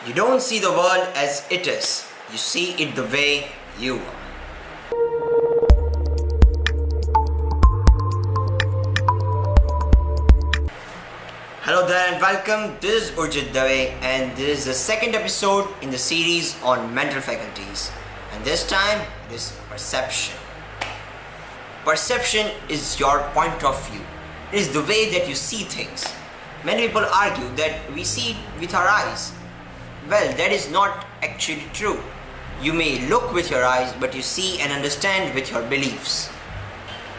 You don't see the world as it is, you see it the way you are. Hello there and welcome. This is Urjit Dave and this is the second episode in the series on mental faculties. And this time it is perception. Perception is your point of view. It is the way that you see things. Many people argue that we see it with our eyes. Well, that is not actually true. You may look with your eyes, but you see and understand with your beliefs.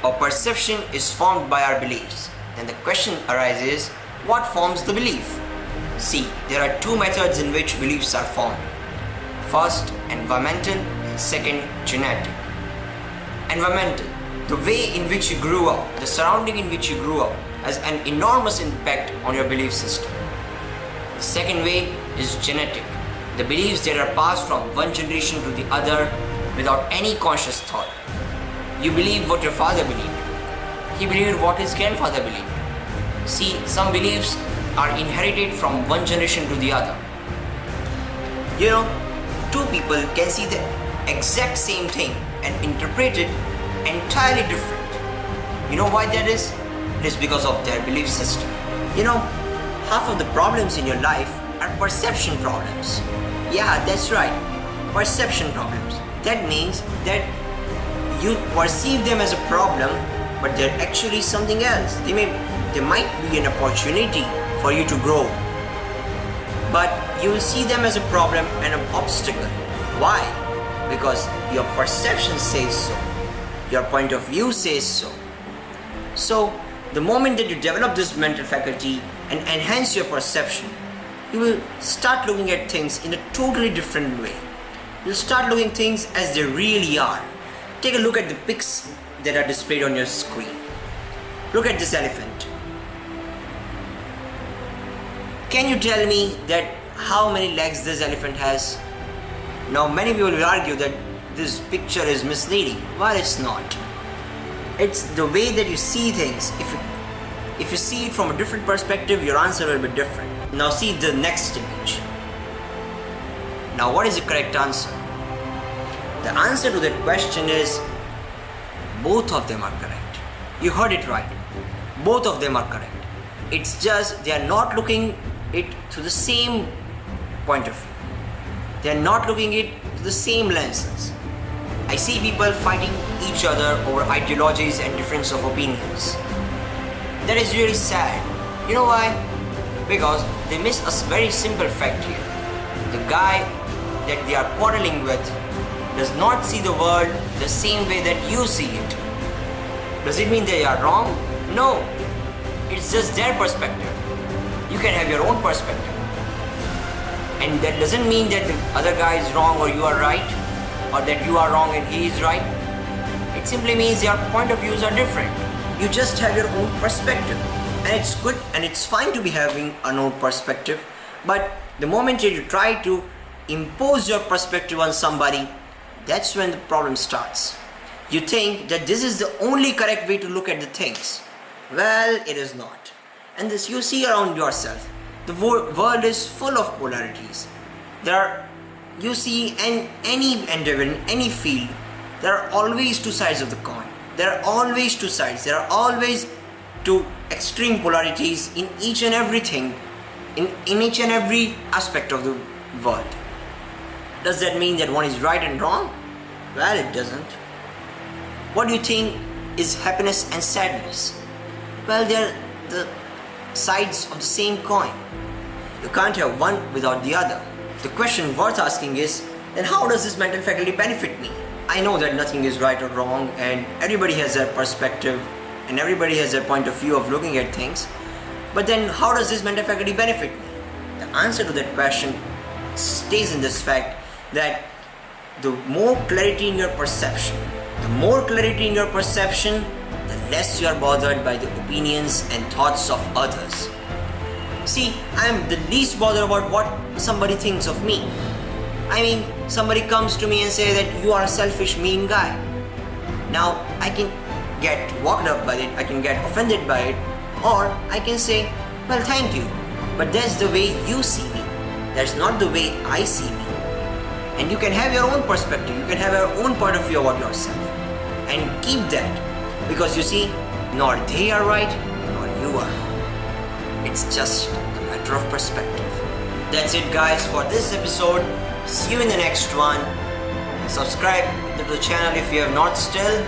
Our perception is formed by our beliefs. Then the question arises, what forms the belief? See, there are two methods in which beliefs are formed. First, environmental, and second, genetic. Environmental, the way in which you grew up, the surrounding in which you grew up, has an enormous impact on your belief system. The second way is genetic, the beliefs that are passed from one generation to the other without any conscious thought. You believe what your father believed. He believed what his grandfather believed. See, some beliefs are inherited from one generation to the other. You know, two people can see the exact same thing and interpret it entirely different. You know why that is? It is because of their belief system. You know, half of the problems in your life are perception problems. Yeah, that's right. Perception problems. That means that you perceive them as a problem, but they're actually something else. They might be an opportunity for you to grow. But you will see them as a problem and an obstacle. Why? Because your perception says so. Your point of view says so. So, the moment that you develop this mental faculty and enhance your perception, you will start looking at things in a totally different way. You'll start looking things as they really are. Take a look at the pics that are displayed on your screen. Look at this elephant. Can you tell me that how many legs this elephant has? Now many people will argue that this picture is misleading. Well, it's not. It's the way that you see things. If you see it from a different perspective, your answer will be different. Now see the next image. Now what is the correct answer? The answer to that question is both of them are correct. You heard it right. Both of them are correct. It's just they are not looking it through the same point of view. They are not looking it through the same lenses. I see people fighting each other over ideologies and difference of opinions. That is really sad. You know why? Because they miss a very simple fact here. The guy that they are quarreling with does not see the world the same way that you see it. Does it mean they are wrong? No. It's just their perspective. You can have your own perspective. And that doesn't mean that the other guy is wrong or you are right, or that you are wrong and he is right. It simply means your point of views are different. You just have your own perspective. And it's good and it's fine to be having an own perspective. But the moment you try to impose your perspective on somebody, that's when the problem starts. You think that this is the only correct way to look at the things. Well, it is not. And this you see around yourself. The world is full of polarities. You see in any endeavor, in any field, there are always two sides of the coin. There are always two sides. There are always two extreme polarities in each and everything, in each and every aspect of the world. Does that mean that one is right and wrong? Well, it doesn't. What do you think is happiness and sadness? Well, they're the sides of the same coin. You can't have one without the other. The question worth asking is, then how does this mental faculty benefit me? I know that nothing is right or wrong and everybody has their perspective and everybody has their point of view of looking at things. But then how does this mental faculty benefit me? The answer to that question stays in this fact that the more clarity in your perception, the less you are bothered by the opinions and thoughts of others. See, I am the least bothered about what somebody thinks of me. I mean, somebody comes to me and says that you are a selfish, mean guy. Now, I can get walked up by it, I can get offended by it, or I can say, well, thank you, but that's the way you see me. That's not the way I see me. And you can have your own perspective, you can have your own point of view about yourself. And keep that. Because you see, nor they are right, nor you are wrong. It's just a matter of perspective. That's it guys for this episode. See you in the next one. Subscribe to the channel if you have not still.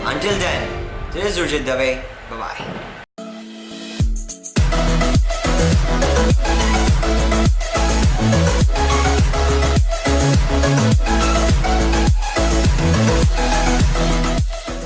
Until then, this is Urjit Dave. Bye bye.